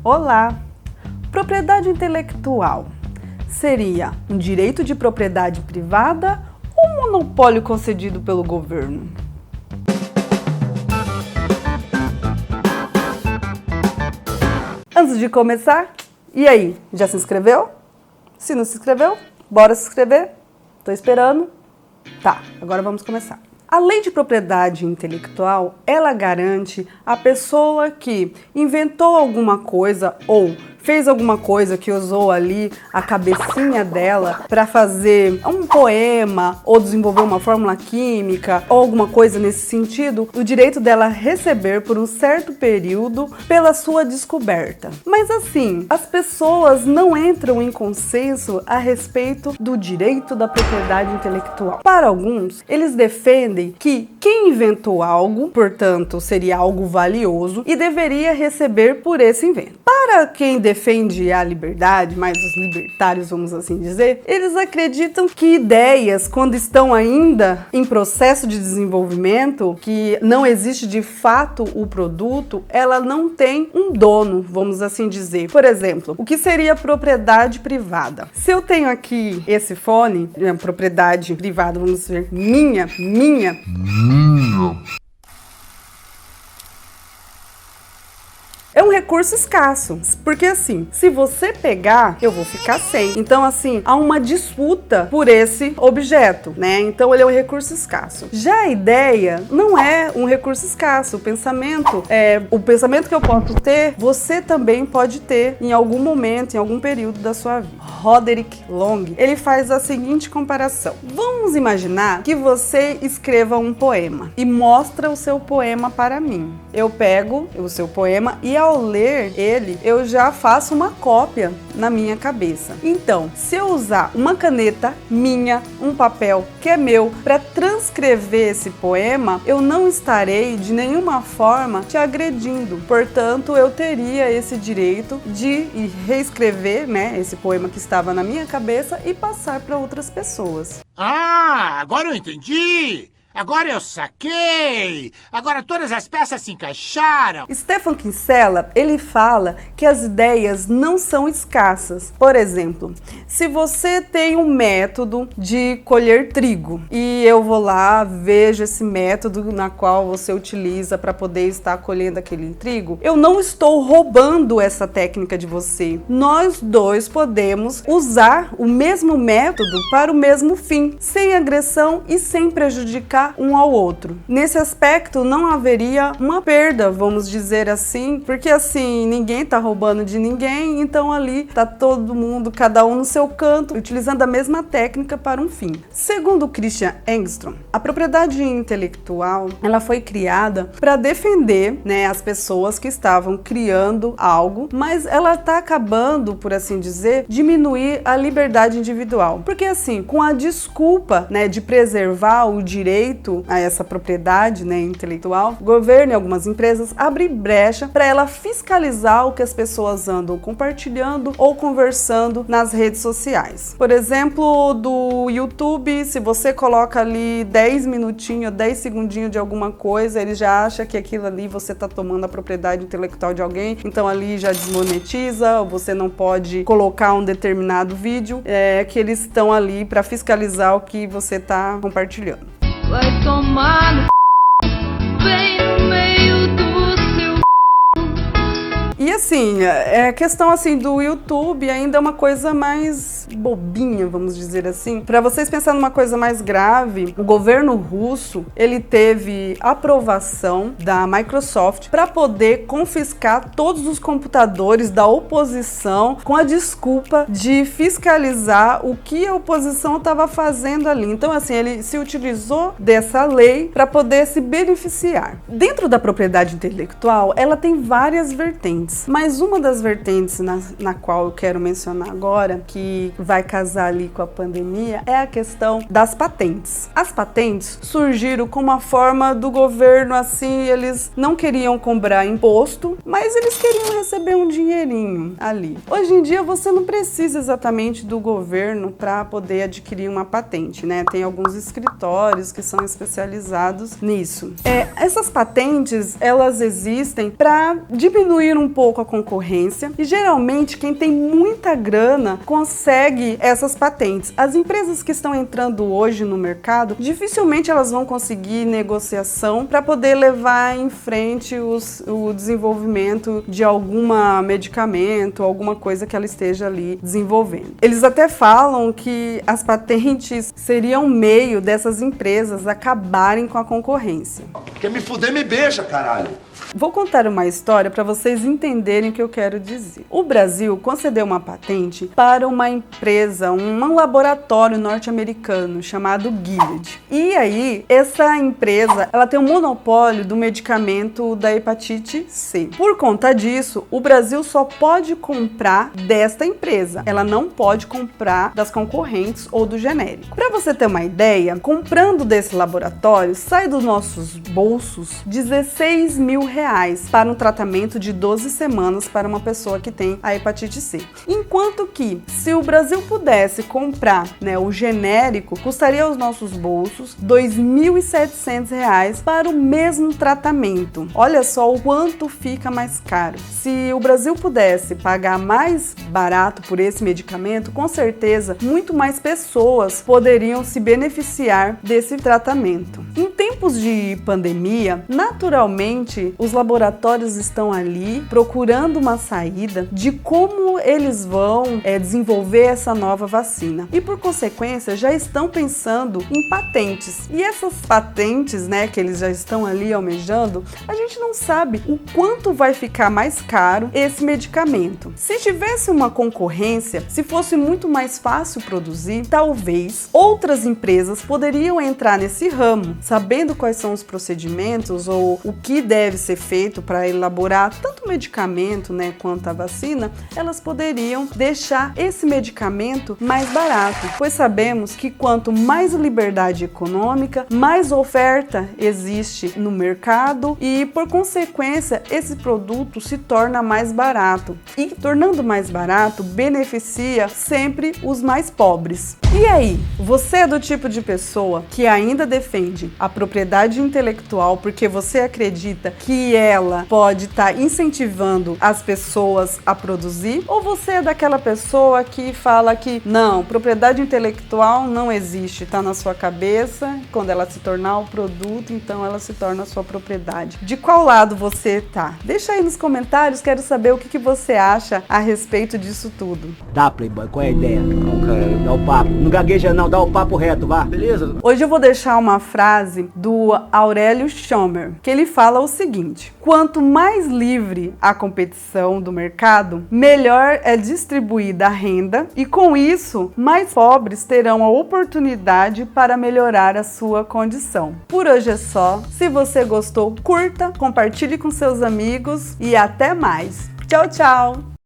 Olá! Propriedade intelectual seria um direito de propriedade privada ou um monopólio concedido pelo governo? Antes de começar, e aí, já se inscreveu? Se não se inscreveu, bora se inscrever? Tô esperando. Tá, agora vamos começar. A lei de propriedade intelectual, ela garante a pessoa que inventou alguma coisa ou fez alguma coisa que usou ali a cabecinha dela para fazer um poema ou desenvolver uma fórmula química ou alguma coisa nesse sentido, o direito dela receber por um certo período pela sua descoberta. Mas assim, as pessoas não entram em consenso a respeito do direito da propriedade intelectual. Para alguns, eles defendem que quem inventou algo, portanto, seria algo valioso e deveria receber por esse invento. Para quem defende a liberdade, mais os libertários, vamos assim dizer, eles acreditam que ideias, quando estão ainda em processo de desenvolvimento, que não existe de fato o produto, ela não tem um dono, vamos assim dizer. Por exemplo, o que seria propriedade privada? Se eu tenho aqui esse fone, propriedade privada, vamos dizer, minha. É um recurso escasso, porque assim, se você pegar, eu vou ficar sem. Então assim, há uma disputa por esse objeto, né? Então ele é um recurso escasso. Já a ideia não é um recurso escasso. O pensamento que eu posso ter, você também pode ter em algum momento, em algum período da sua vida. Roderick Long, ele faz a seguinte comparação. Vamos imaginar que você escreva um poema e mostra o seu poema para mim. Eu pego o seu poema e ao ler ele, eu já faço uma cópia na minha cabeça. Então, se eu usar uma caneta minha, um papel que é meu, para transcrever esse poema, eu não estarei de nenhuma forma te agredindo. Portanto, eu teria esse direito de reescrever, né, esse poema que estava na minha cabeça e passar para outras pessoas. Ah, agora eu entendi! Agora eu saquei! Agora todas as peças se encaixaram! Stephan Kinsella, ele fala que as ideias não são escassas. Por exemplo, se você tem um método de colher trigo e eu vou lá, vejo esse método na qual você utiliza para poder estar colhendo aquele trigo, eu não estou roubando essa técnica de você. Nós dois podemos usar o mesmo método para o mesmo fim, sem agressão e sem prejudicar um ao outro. Nesse aspecto não haveria uma perda, vamos dizer assim, porque assim, ninguém tá roubando de ninguém, então ali tá todo mundo, cada um no seu canto, utilizando a mesma técnica para um fim. Segundo Christian Engström, a propriedade intelectual, ela foi criada para defender, né, as pessoas que estavam criando algo, mas ela tá acabando, por assim dizer, diminuir a liberdade individual. Porque assim, com a desculpa, né, de preservar o direito a essa propriedade, né, intelectual, o governo e algumas empresas abrem brecha para ela fiscalizar o que as pessoas andam compartilhando ou conversando nas redes sociais. Por exemplo, do YouTube, se você coloca ali 10 minutinhos, 10 segundinhos de alguma coisa, ele já acha que aquilo ali você está tomando a propriedade intelectual de alguém, então ali já desmonetiza, ou você não pode colocar um determinado vídeo, que eles estão ali para fiscalizar o que você está compartilhando. Vai tomar no bem no meio do seu. E assim, a questão assim do YouTube ainda é uma coisa mais bobinha, vamos dizer assim. Para vocês pensarem numa coisa mais grave, o governo russo, ele teve aprovação da Microsoft para poder confiscar todos os computadores da oposição com a desculpa de fiscalizar o que a oposição estava fazendo ali. Então assim, ele se utilizou dessa lei para poder se beneficiar. Dentro da propriedade intelectual, ela tem várias vertentes, mas uma das vertentes na qual eu quero mencionar agora, que vai casar ali com a pandemia, é a questão das patentes. As patentes surgiram como uma forma do governo, assim, eles não queriam cobrar imposto, mas eles queriam receber um dinheirinho ali. Hoje em dia você não precisa exatamente do governo para poder adquirir uma patente, né? Tem alguns escritórios que são especializados nisso. Essas patentes, elas existem para diminuir um pouco pouco a concorrência e geralmente quem tem muita grana consegue essas patentes. As empresas que estão entrando hoje no mercado, dificilmente elas vão conseguir negociação para poder levar em frente o desenvolvimento de alguma medicamento, alguma coisa que ela esteja ali desenvolvendo. Eles até falam que as patentes seriam meio dessas empresas acabarem com a concorrência. Quer me fuder, me beija, caralho. Vou contar uma história para vocês entenderem o que eu quero dizer. O Brasil concedeu uma patente para uma empresa, um laboratório norte-americano chamado Gilead. E aí, essa empresa, ela tem um monopólio do medicamento da hepatite C. Por conta disso, o Brasil só pode comprar desta empresa. Ela não pode comprar das concorrentes ou do genérico. Para você ter uma ideia, comprando desse laboratório, sai dos nossos bolsos R$16 mil para um tratamento de 12 semanas para uma pessoa que tem a hepatite C. Enquanto que, se o Brasil pudesse comprar, o genérico, custaria aos nossos bolsos R$2.700 para o mesmo tratamento. Olha só o quanto fica mais caro. Se o Brasil pudesse pagar mais barato por esse medicamento, com certeza muito mais pessoas poderiam se beneficiar desse tratamento. Em tempos de pandemia, naturalmente, os laboratórios estão ali procurando uma saída de como eles vão desenvolver essa nova vacina. E por consequência, já estão pensando em patentes. E essas patentes, que eles já estão ali almejando, a gente não sabe o quanto vai ficar mais caro esse medicamento. Se tivesse uma concorrência, se fosse muito mais fácil produzir, talvez outras empresas poderiam entrar nesse ramo, sabendo quais são os procedimentos ou o que deve ser feito para elaborar tanto o medicamento, quanto a vacina, elas poderiam deixar esse medicamento mais barato, pois sabemos que quanto mais liberdade econômica, mais oferta existe no mercado e, por consequência, esse produto se torna mais barato. E, tornando mais barato, beneficia sempre os mais pobres. E aí, você é do tipo de pessoa que ainda defende a propriedade intelectual porque você acredita que ela pode estar incentivando as pessoas a produzir? Ou você é daquela pessoa que fala que não, propriedade intelectual não existe, está na sua cabeça, quando ela se tornar o produto, então ela se torna a sua propriedade? De qual lado você tá? Deixa aí nos comentários, quero saber o que você acha a respeito disso tudo. Tá, Playboy, qual é a ideia? Não, cara, dá o papo. Não gagueja não, dá o papo reto, vá. Beleza? Hoje eu vou deixar uma frase do Aurélio Schomer, que ele fala o seguinte: quanto mais livre a competição do mercado, melhor é distribuída a renda e, com isso, mais pobres terão a oportunidade para melhorar a sua condição. Por hoje é só. Se você gostou, curta, compartilhe com seus amigos e até mais. Tchau, tchau!